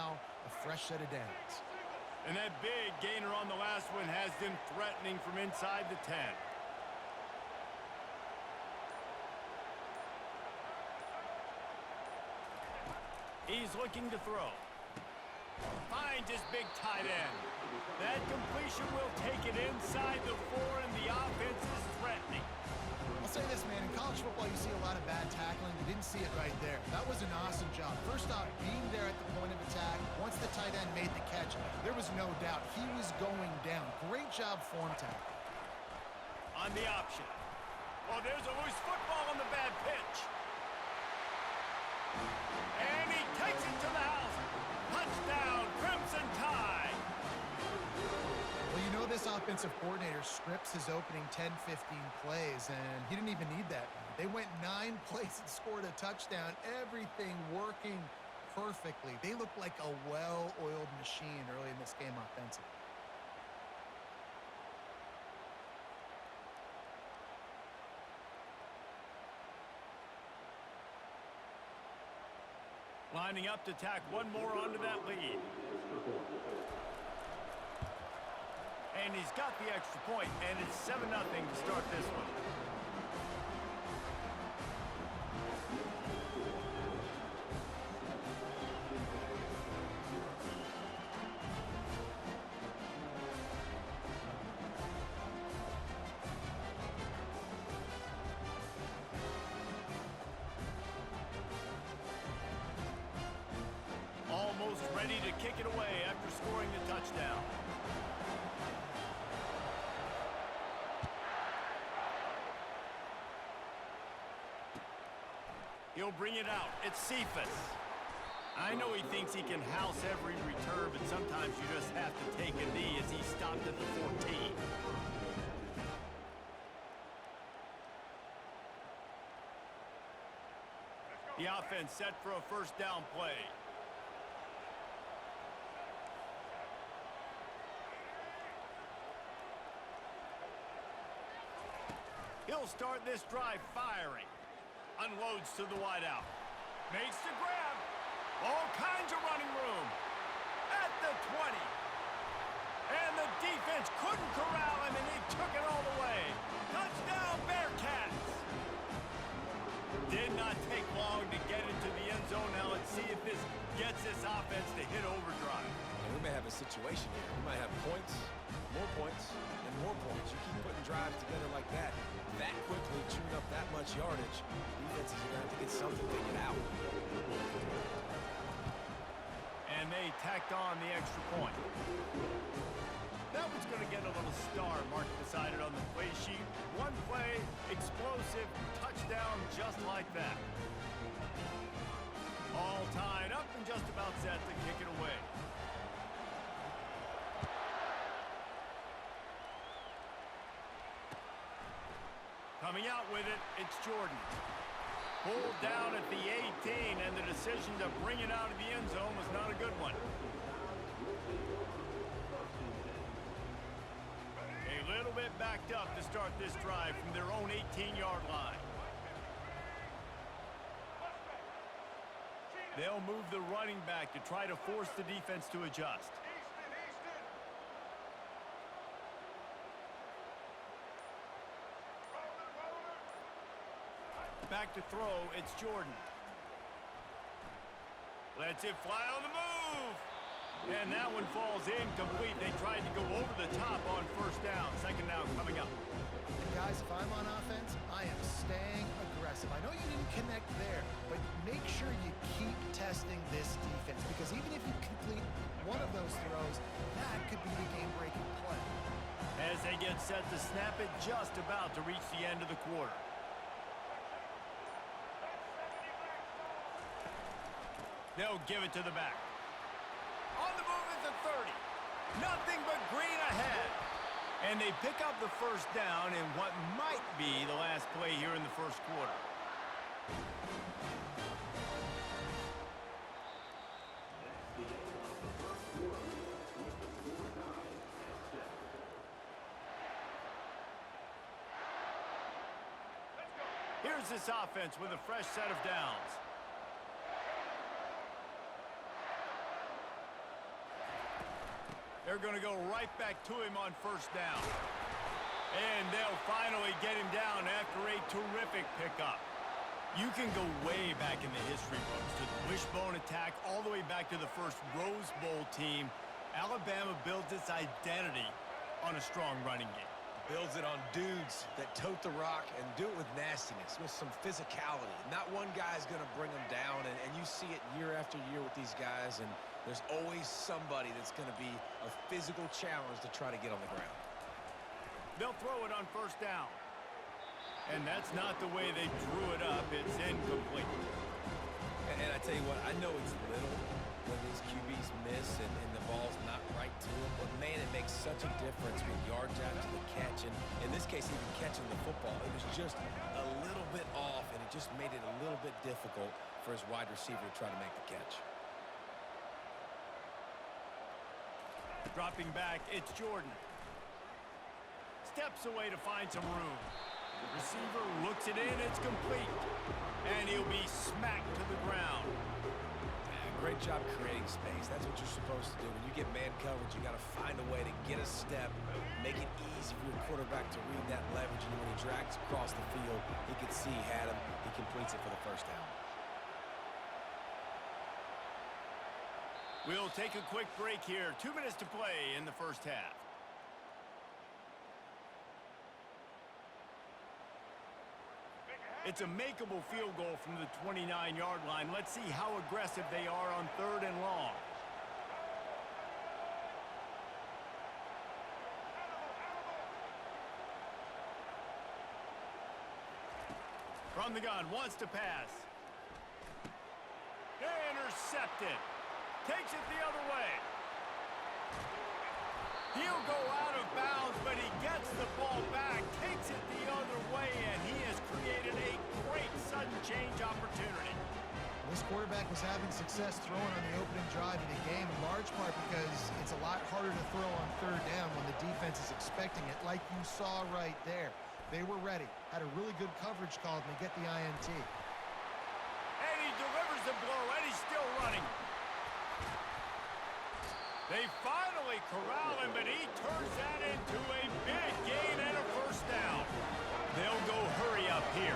now a fresh set of downs. And that big gainer on the last one has them threatening from inside the 10. He's looking to throw. Finds his big tight end. That completion will take it inside the 4, and the offense is threatening. I'll say this, man. In college football, you see a lot of bad tackling. You didn't see it right there. That was an awesome job. First off, being there at the point of attack. Once the tight end made the catch, there was no doubt he was going down. Great job form tackle. On the option. Oh, there's a loose football on the bad pitch. And he takes it to the house. Touchdown, Crimson Tide. Well, you know this offensive coordinator scripts his opening 10, 15 plays, and he didn't even need that. They went 9 plays and scored a touchdown, everything working perfectly. They looked like a well-oiled machine early in this game offensively. Lining up to tack one more onto that lead. And he's got the extra point, and it's 7-0 to start this one. Almost ready to kick it away after scoring the touchdown. He'll bring it out. It's Cephas. I know he thinks he can house every return, but sometimes you just have to take a knee as he stopped at the 14. The offense set for a first down play. He'll start this drive firing. Unloads to the wideout. Makes the grab. All kinds of running room. At the 20. And the defense couldn't corral him, and he took it all the way. Touchdown, Bearcats! Did not take long to get into the end zone. Now let's see if this gets this offense to hit overdrive. And we may have a situation here. We might have points, and more points. You keep putting drives together like that quickly, chewing up that much yardage, defenses are going to have to get something figured out. And they tacked on the extra point. That one's going to get a little star marked beside it on the play sheet. One play, explosive, touchdown just like that. All tied up and just about set to kick it away. Coming out with it, it's Jordan. Pulled down at the 18, and the decision to bring it out of the end zone was not a good one. A little bit backed up to start this drive from their own 18-yard line. They'll move the running back to try to force the defense to adjust. Back to throw, it's Jordan. Lets it fly on the move. And that one falls incomplete. They tried to go over the top on first down. Second down coming up. And guys, if I'm on offense, I am staying aggressive. I know you didn't connect there, but make sure you keep testing this defense, because even if you complete one of those throws, that could be the game-breaking play. As they get set to snap it, just about to reach the end of the quarter. They'll give it to the back. On the move at the 30. Nothing but green ahead. And they pick up the first down in what might be the last play here in the first quarter. Here's this offense with a fresh set of downs. They're going to go right back to him on first down. And they'll finally get him down after a terrific pickup. You can go way back in the history books to the wishbone attack all the way back to the first Rose Bowl team. Alabama builds its identity on a strong running game. Builds it on dudes that tote the rock and do it with nastiness, with some physicality. Not one guy's going to bring them down, and you see it year after year with these guys, and there's always somebody that's going to be a physical challenge to try to get on the ground. They'll throw it on first down. And that's not the way they drew it up. It's incomplete. And I tell you what, I know it's little when these QBs miss and the ball's not right to them, but man, it makes such a difference with yards after the catch. And in this case, even catching the football, it was just a little bit off, and it just made it a little bit difficult for his wide receiver to try to make the catch. Dropping back, it's Jordan. Steps away to find some room. Receiver looks it in, it's complete. And he'll be smacked to the ground. Great job creating space. That's what you're supposed to do. When you get man coverage, you got to find a way to get a step, make it easy for your quarterback to read that leverage. And when he drags across the field, he could see he had him. He completes it for the first down. We'll take a quick break here. 2 minutes to play in the first half. It's a makeable field goal from the 29-yard line. Let's see how aggressive they are on 3rd and long. From the gun, wants to pass. Intercepted. Takes it the other way. He'll go out of bounds, but he gets the ball back, takes it the other way, and he has created a great sudden change opportunity. This quarterback was having success throwing on the opening drive of the game, in large part because it's a lot harder to throw on 3rd down when the defense is expecting it, like you saw right there. They were ready, had a really good coverage call, and they get the INT. And he delivers the blow, and he's still running. They finally corral him, but he turns that into a big gain and a first down. They'll go hurry up here.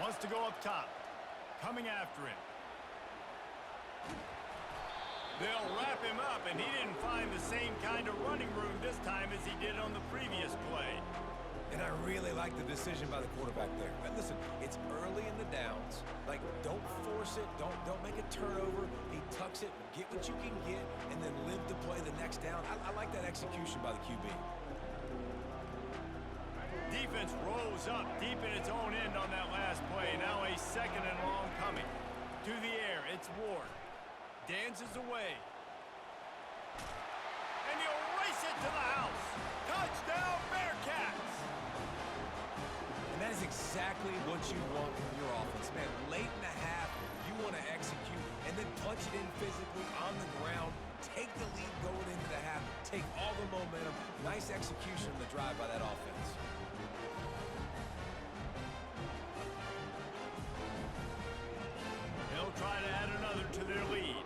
Wants to go up top. Coming after him. They'll wrap him up, and he didn't find the same kind of running room this time as he did on the previous play. And I really like the decision by the quarterback there. But listen, it's early in the downs. Like, don't force it. Don't make a turnover. He tucks it, get what you can get, and then live to play the next down. I like that execution by the QB. Defense rolls up deep in its own end on that last play. Now a 2nd and long coming. To the air, it's Ward. Dances away. And he'll race it to the house. Touchdown, Bearcats! And that is exactly what you want from your offense, man. Late in the half, you want to execute and then punch it in physically on the ground. Take the lead going into the half. Take all the momentum. Nice execution on the drive by that offense. They'll try to add another to their lead.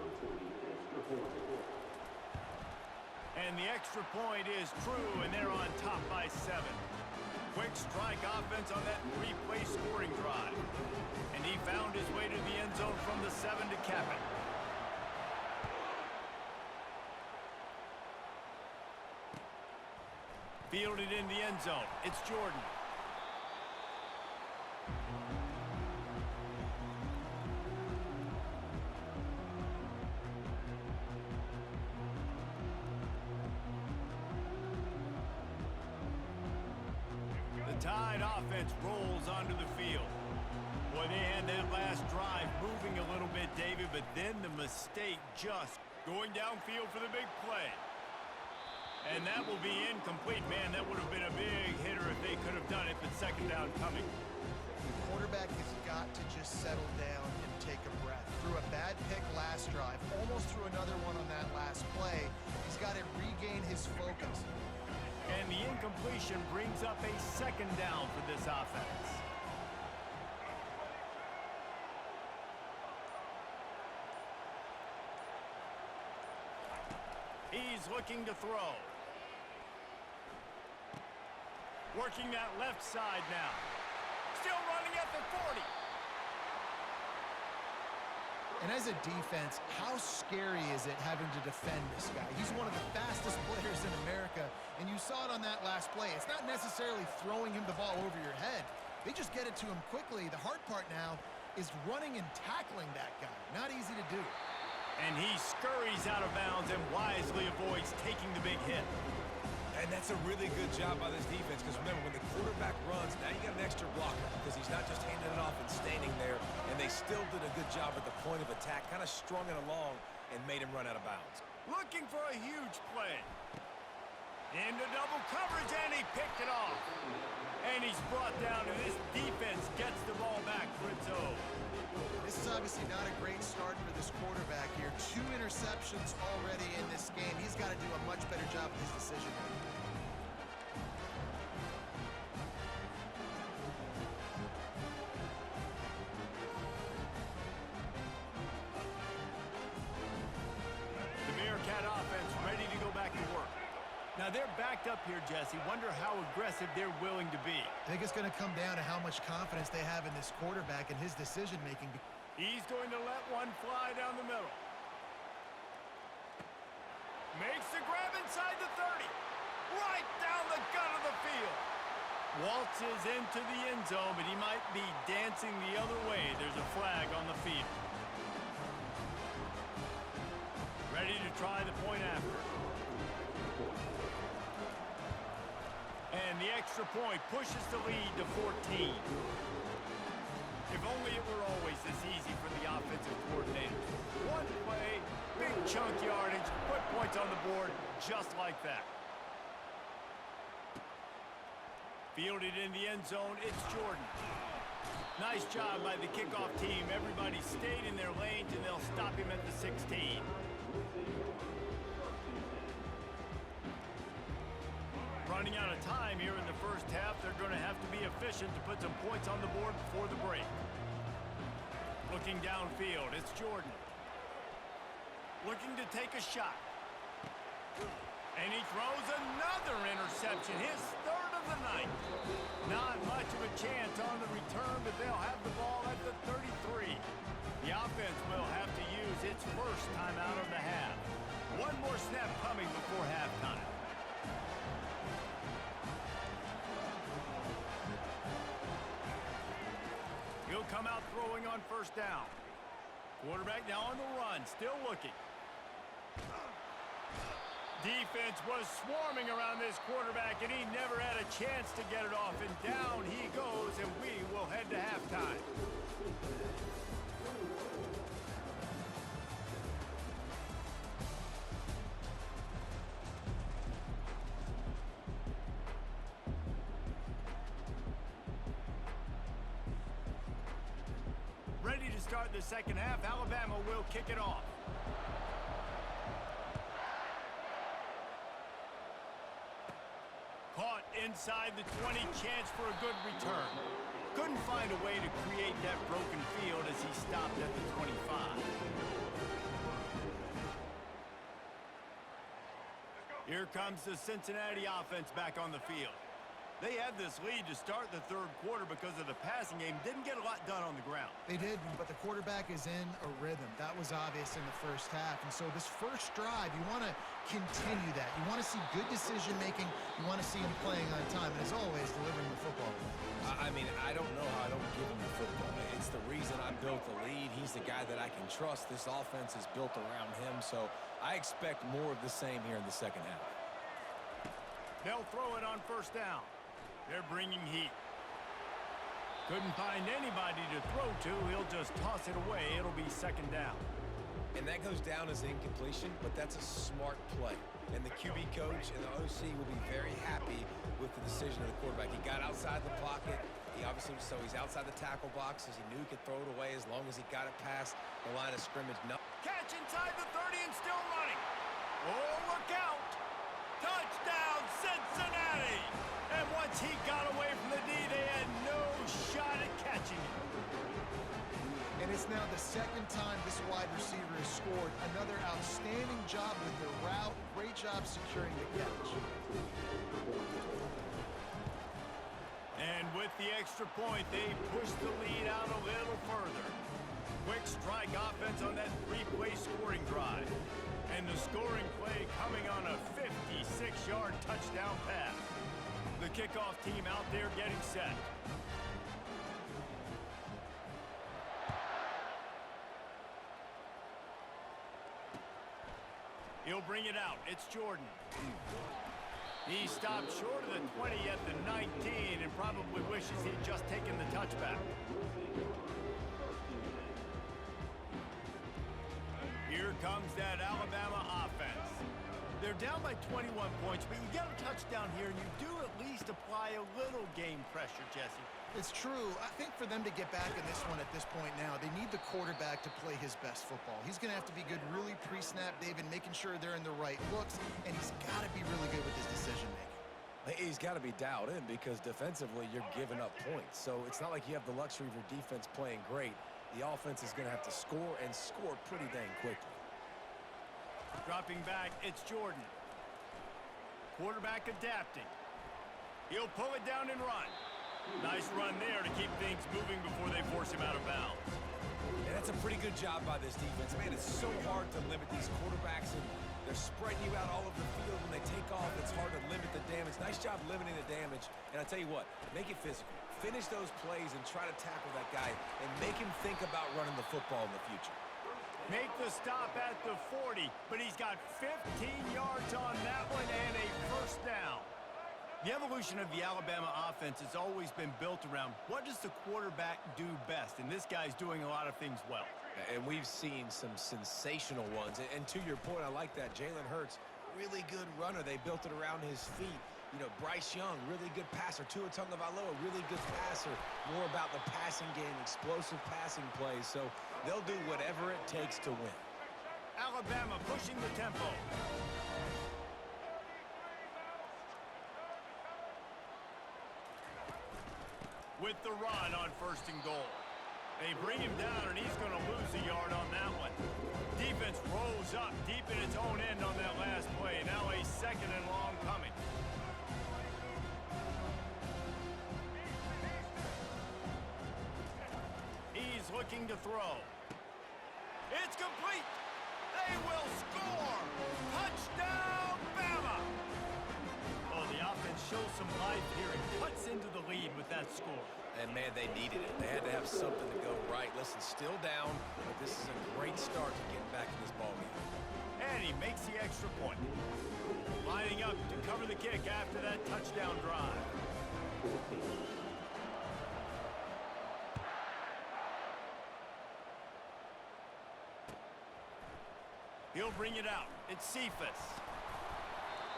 And the extra point is true, and they're on top by 7. Quick strike offense on that 3-play scoring drive. And he found his way to the end zone from the 7 to cap it. Fielded in the end zone. It's Jordan. Tide offense rolls onto the field. Boy, they had that last drive moving a little bit, David, but then the mistake just going downfield for the big play. And that will be incomplete. Man, that would have been a big hitter if they could have done it, but 2nd down coming. The quarterback has got to just settle down and take a breath. Threw a bad pick last drive, almost threw another one on that last play. He's got to regain his focus. And the incompletion brings up a 2nd down for this offense. He's looking to throw. Working that left side now. Still running at the 40. And as a defense, how scary is it having to defend this guy? He's one of the fastest players in America, and you saw it on that last play. It's not necessarily throwing him the ball over your head. They just get it to him quickly. The hard part now is running and tackling that guy. Not easy to do. And he scurries out of bounds and wisely avoids taking the big hit. And that's a really good job by this defense, because remember, when the quarterback runs, now you got an extra blocker, because he's not just handing it off and standing there, and they still did a good job at the point of attack, kind of strung it along and made him run out of bounds. Looking for a huge play. Into double coverage, and he picked it off. And he's brought down, and this defense gets the ball back for its own. This is obviously not a great start for this quarterback here. 2 interceptions already in this game. He's got to do a much better job with his decision-making. The Bearcat offense ready to go back to work. Now they're backed up here, Jesse. Wonder how aggressive they're willing to be. I think it's going to come down to how much confidence they have in this quarterback and his decision-making. He's going to let one fly down the middle. Makes the grab inside the 30. Right down the gut of the field. Waltzes into the end zone, but he might be dancing the other way. There's a flag on the field. Ready to try the point after. And the extra point pushes the lead to 14. If only it were always this easy for the offensive coordinators. One play, big chunk yardage, put points on the board just like that. Fielded in the end zone, it's Jordan. Nice job by the kickoff team. Everybody stayed in their lanes, and they'll stop him at the 16. Running out of time here in the first half. They're going to have to be efficient to put some points on the board before the break. Looking downfield, it's Jordan. Looking to take a shot. And he throws another interception, his 3rd of the night. Not much of a chance on the return, but they'll have the ball at the 33. The offense will have to use its first time out of the half. One more snap coming before halftime. He'll come out throwing on first down. Quarterback now on the run, still looking. Defense was swarming around this quarterback, and he never had a chance to get it off. And down he goes, and we will head to halftime. Ready to start the second half. Alabama will kick it off. Caught inside the 20, chance for a good return. Couldn't find a way to create that broken field as he stopped at the 25. Here comes the Cincinnati offense back on the field. They had this lead to start the third quarter because of the passing game. Didn't get a lot done on the ground. They did, but the quarterback is in a rhythm. That was obvious in the first half. And so this first drive, you want to continue that. You want to see good decision-making. You want to see him playing on time. And as always, delivering the football. I mean, I don't know how I don't give him the football. It's the reason I built the lead. He's the guy that I can trust. This offense is built around him. So I expect more of the same here in the second half. They'll throw it on first down. They're bringing heat. Couldn't find anybody to throw to. He'll just toss it away. It'll be second down. And that goes down as an incompletion, but that's a smart play. And the QB coach and the OC will be very happy with the decision of the quarterback. He got outside the pocket. He obviously, so he's outside the tackle box as he knew he could throw it away as long as he got it past the line of scrimmage. No. Catch inside the 30 and still running. Oh, look out. Touchdown, Cincinnati. And once he got away from the D, they had no shot at catching him. And And it's now the second time this wide receiver has scored. Another outstanding job with the route. Great job securing the catch. And with the extra point, they push the lead out a little further. Quick strike offense on that three-play scoring drive. And the scoring play coming on a 56-yard touchdown pass. The kickoff team out there getting set. He'll bring it out. It's Jordan. He stopped short of the 20 at the 19 and probably wishes he'd just taken the touchback. Here comes that Alabama offense. They're down by 21 points, but you get a touchdown here, and you do at least apply a little game pressure, Jesse. It's true. I think for them to get back in this one at this point now, they need the quarterback to play his best football. He's going to have to be good really pre-snap, David, making sure they're in the right looks, and he's got to be really good with his decision-making. He's got to be dialed in because defensively you're giving up points. So it's not like you have the luxury of your defense playing great. The offense is going to have to score and score pretty dang quickly. Dropping back, it's Jordan. Quarterback adapting. He'll pull it down and run. Nice run there to keep things moving before they force him out of bounds. And that's a pretty good job by this defense. Man, it's so hard to limit these quarterbacks, and they're spreading you out all over the field. When they take off, it's hard to limit the damage. Nice job limiting the damage. And I tell you what, make it physical. Finish those plays and try to tackle that guy and make him think about running the football in the future. Make the stop at the 40, but he's got 15 yards on that one and a first down. The evolution of the Alabama offense has always been built around what does the quarterback do best, and this guy's doing a lot of things well. And we've seen some sensational ones. And to your point, I like that. Jalen Hurts, really good runner. They built it around his feet. You know, Bryce Young, really good passer. Tua Tagovailoa, really good passer. More about the passing game, explosive passing plays. So they'll do whatever it takes to win. Alabama pushing the tempo. With the run on 1st and goal. They bring him down, and he's going to lose a yard on that one. Defense rolls up deep in its own end on that last play. Now a 2nd and long coming. He's looking to throw. It's complete. They will score. Touchdown, Bama. Oh, the offense shows some life here and cuts into the lead with that score. And, man, they needed it. They had to have something to go right. Listen, still down, but this is a great start to getting back in this ballgame. And he makes the extra point. Lining up to cover the kick after that touchdown drive. He'll bring it out. It's Cephas.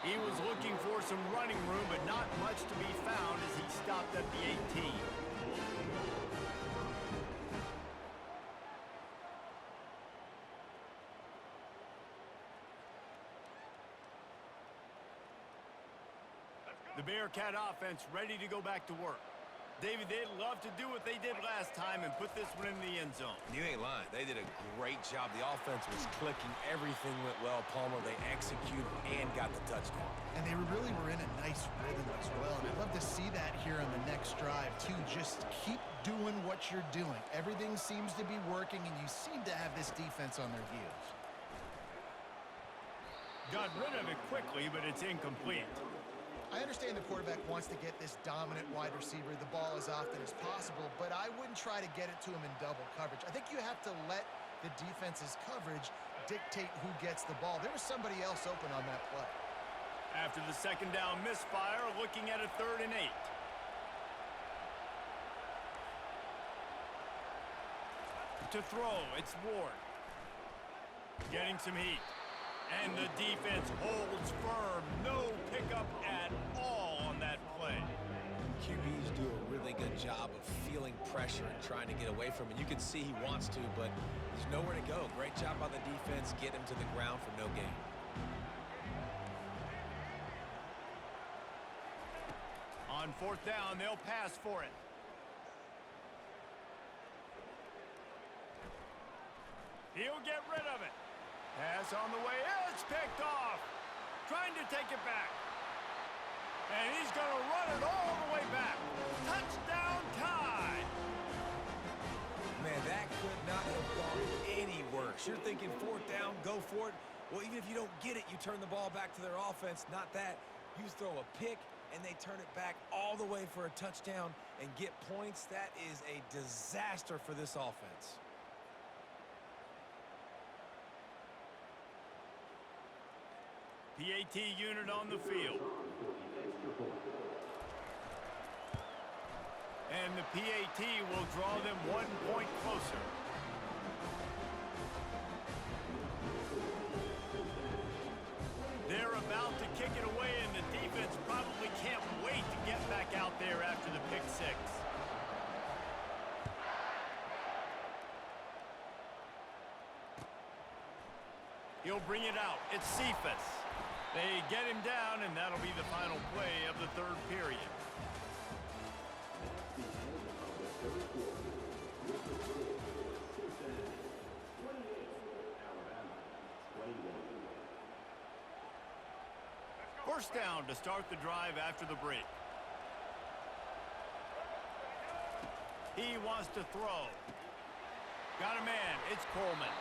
He was looking for some running room, but not much to be found as he stopped at the 18. The Bearcat offense ready to go back to work. David, they'd love to do what they did last time and put this one in the end zone. You ain't lying. They did a great job. The offense was clicking. Everything went well. Palmer, they executed and got the touchdown. And they really were in a nice rhythm as well. And I'd love to see that here on the next drive, too. Just keep doing what you're doing. Everything seems to be working, and you seem to have this defense on their heels. Got rid of it quickly, but it's incomplete. I understand the quarterback wants to get this dominant wide receiver the ball as often as possible, but I wouldn't try to get it to him in double coverage. I think you have to let the defense's coverage dictate who gets the ball. There was somebody else open on that play. After the 2nd down misfire, looking at a 3rd and 8. To throw, it's Ward. Getting some heat. And the defense holds firm. No pickup at all on that play. QBs do a really good job of feeling pressure and trying to get away from it. You can see he wants to, but there's nowhere to go. Great job by the defense. Get him to the ground for no gain. On 4th down, they'll pass for it. He'll get rid of it. Pass on the way. It's picked off. Trying to take it back. And he's going to run it all the way back. Touchdown Tide. Man, that could not have gone any worse. You're thinking fourth down, go for it. Well, even if you don't get it, you turn the ball back to their offense. Not that. You throw a pick, and they turn it back all the way for a touchdown and get points. That is a disaster for this offense. PAT unit on the field. And the PAT will draw them 1 point closer. They're about to kick it away, and the defense probably can't wait to get back out there after the pick six. He'll bring it out. It's Cephas. They get him down, and that'll be the final play of the third period. First down to start the drive after the break. He wants to throw. Got a man. It's Coleman.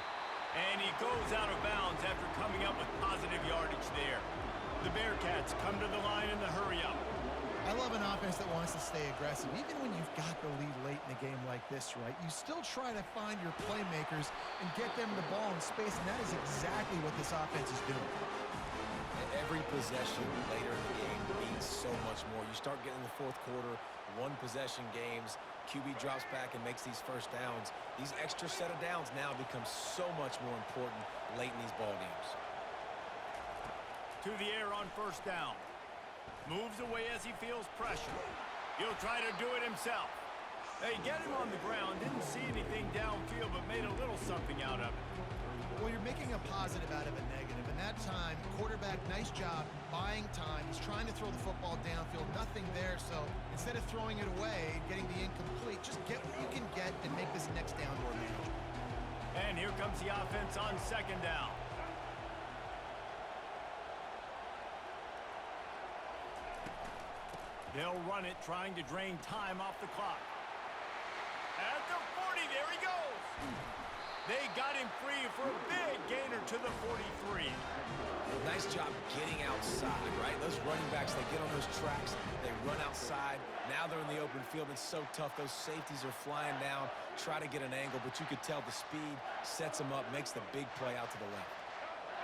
And he goes out of bounds after coming up with positive yardage there. The Bearcats come to the line in the hurry-up. I love an offense that wants to stay aggressive. Even when you've got the lead late in a game like this, right, you still try to find your playmakers and get them the ball in space, and that is exactly what this offense is doing. Every possession later in the game means so much more. You start getting the fourth quarter, one-possession games, QB drops back and makes these first downs. These extra set of downs now become so much more important late in these ball games. To the air on first down. Moves away as he feels pressure. He'll try to do it himself. They get him on the ground. Didn't see anything downfield, but made a little something out of it. Well, you're making a positive out of a negative. And that time, quarterback, nice job, buying time. He's trying to throw the football downfield. Nothing there, so instead of throwing it away, getting the incomplete, just get what you can get and make this next down more manageable. And here comes the offense on second down. They'll run it, trying to drain time off the clock. At the 40, there he goes. They got him free for a big gainer to the 43. Nice job getting outside, right? Those running backs, they get on those tracks, they run outside. Now they're in the open field. It's so tough. Those safeties are flying down, try to get an angle, but you could tell the speed sets them up, makes the big play out to the left.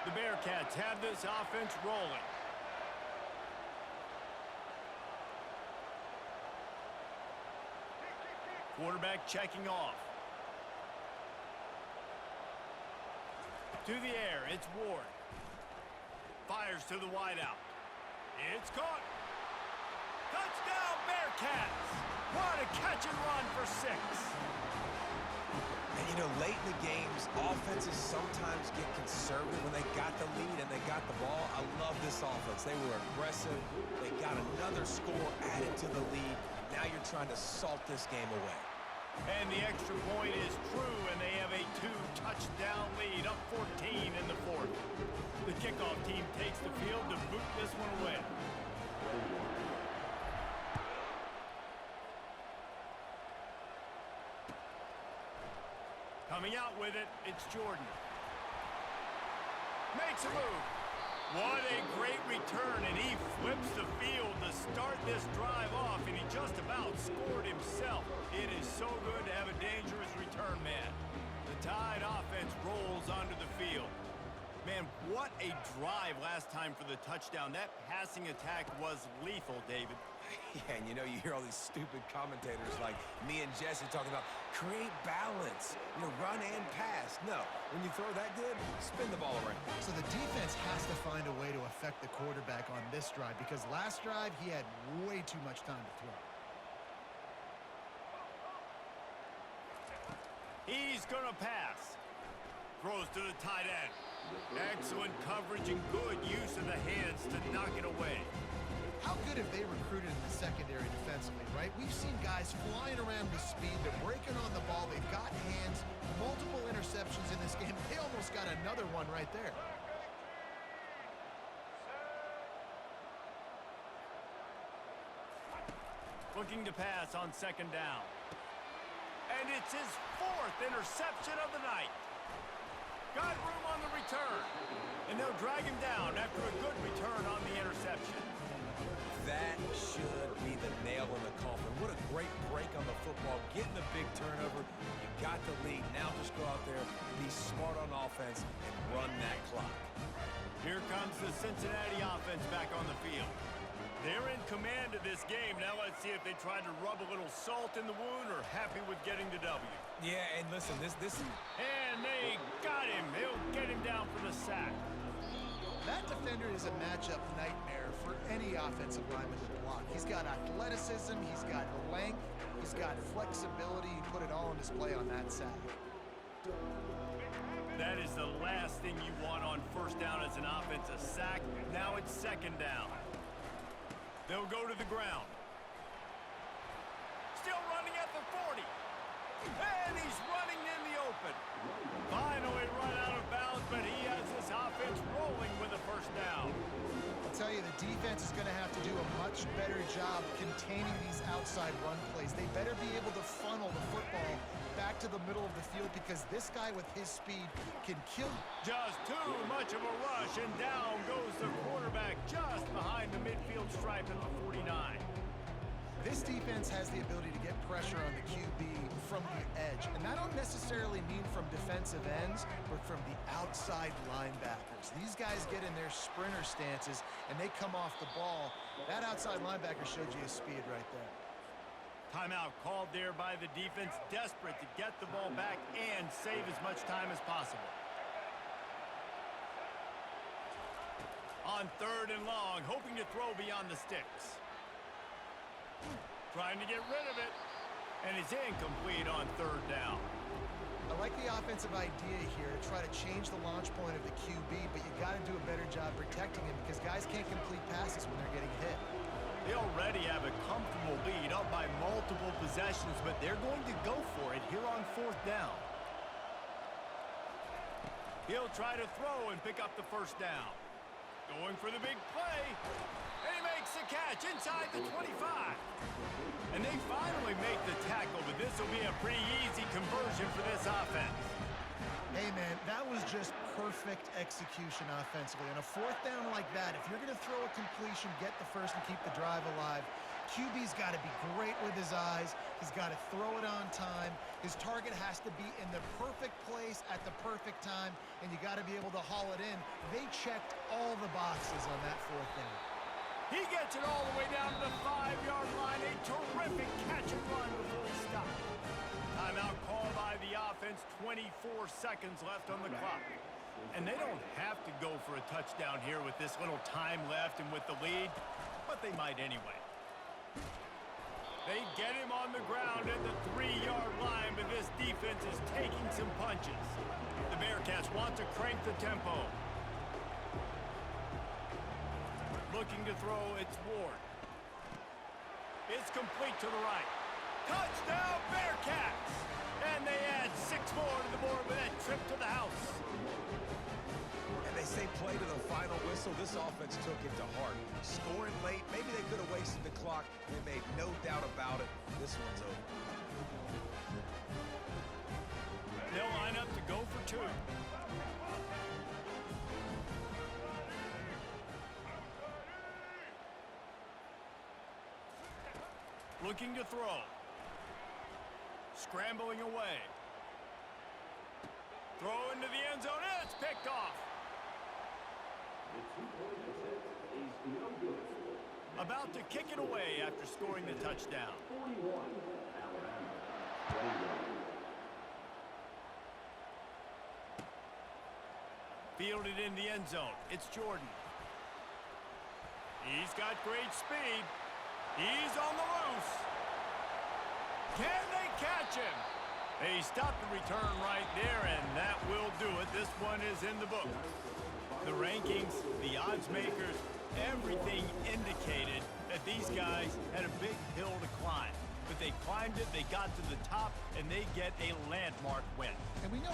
The Bearcats have this offense rolling. Quarterback checking off. To the air, it's Ward. Fires to the wideout. It's caught. Touchdown, Bearcats! What a catch and run for 6. And, you know, late in the games, offenses sometimes get conservative when they got the lead and they got the ball. I love this offense. They were aggressive. They got another score added to the lead. Now you're trying to salt this game away. And the extra point is true, and they have a 2-touchdown lead, up 14 in the fourth. The kickoff team takes the field to boot this one away. Coming out with it, it's Jordan. Makes a move. What a great return, and he flips the field to start this drive off, and he just about scored himself. It is so good to have a dangerous return man. The Tide offense rolls onto the field. Man, what a drive last time for the touchdown. That passing attack was lethal, David. Yeah, and you know, you hear all these stupid commentators like me and Jesse talking about create balance, you know, run and pass. No, when you throw that good, spin the ball around. So the defense has to find a way to affect the quarterback on this drive because last drive he had way too much time to throw. He's going to pass. Throws to the tight end. Excellent coverage and good use of the hands to knock it away. How good have they recruited in the secondary defensively, right? We've seen guys flying around with speed. They're breaking on the ball. They've got hands. Multiple interceptions in this game. They almost got another one right there. Looking to pass on second down. And it's his 4th interception of the night. Got room on the return. And they'll drag him down after a good return on the interception. That should be the nail in the coffin. What a great break on the football. Getting the big turnover. You got the lead. Now just go out there, be smart on offense, and run that clock. Here comes the Cincinnati offense back on the field. They're in command of this game. Now let's see if they try to rub a little salt in the wound or happy with getting the W. Yeah, and listen, this is... And they got him. They'll get him down for the sack. That defender is a matchup nightmare for any offensive lineman to block. He's got athleticism, he's got length, he's got flexibility. He put it all on display on that sack. That is the last thing you want on first down as an offense, a sack. Now it's second down. They'll go to the ground. Still running at the 40. And he's running in the open. Finally run out of bounds, but he has this offense rolling with a first down. I'll tell you, the defense is going to have to do a much better job containing these outside run plays. They better be able to funnel the football back to the middle of the field because this guy with his speed can kill. Just too much of a rush, and down goes the quarterback just behind the midfield stripe at the 49. This defense has the ability to get pressure on the QB from the edge, and I don't necessarily mean from defensive ends, but from the outside linebackers. These guys get in their sprinter stances, and they come off the ball. That outside linebacker showed you his speed right there. Timeout called there by the defense, desperate to get the ball back and save as much time as possible. On 3rd and long, hoping to throw beyond the sticks. Trying to get rid of it, and it's incomplete on 3rd down. I like the offensive idea here to try to change the launch point of the QB, but you got to do a better job protecting him because guys can't complete passes when they're getting hit. They already have a comfortable lead up by multiple possessions, but they're going to go for it here on 4th down. He'll try to throw and pick up the first down. Going for the big play. And he makes the catch inside the 25. And they finally make the tackle, but this will be a pretty easy conversion for this offense. Hey, man, that was just perfect execution offensively. On a 4th down like that, if you're going to throw a completion, get the first and keep the drive alive, QB's got to be great with his eyes. He's got to throw it on time. His target has to be in the perfect place at the perfect time, and you got to be able to haul it in. They checked all the boxes on that 4th down. He gets it all the way down to the 5-yard line. A terrific catch and run before he stopped. Timeout called by the offense. 24 seconds left on the clock. And they don't have to go for a touchdown here with this little time left and with the lead, but they might anyway. They get him on the ground at the 3-yard line, but this defense is taking some punches. The Bearcats want to crank the tempo. Looking to throw, it's Ward. It's complete to the right. Touchdown, Bearcats! And they add 6 more to the board with that trip to the house. And they say play to the final whistle. This offense took it to heart. Scoring late, maybe they could have wasted the clock. They made no doubt about it. This one's over. They'll line up to go for 2. Looking to throw. Scrambling away. Throw into the end zone, and it's picked off. About to kick it away after scoring the touchdown. Fielded in the end zone. It's Jordan. He's got great speed. He's on the loose. Can they catch him? They stopped the return right there, and that will do it. This one is in the book. The rankings, the odds makers, everything indicated that these guys had a big hill to climb. But they climbed it, they got to the top, and they get a landmark win. And we know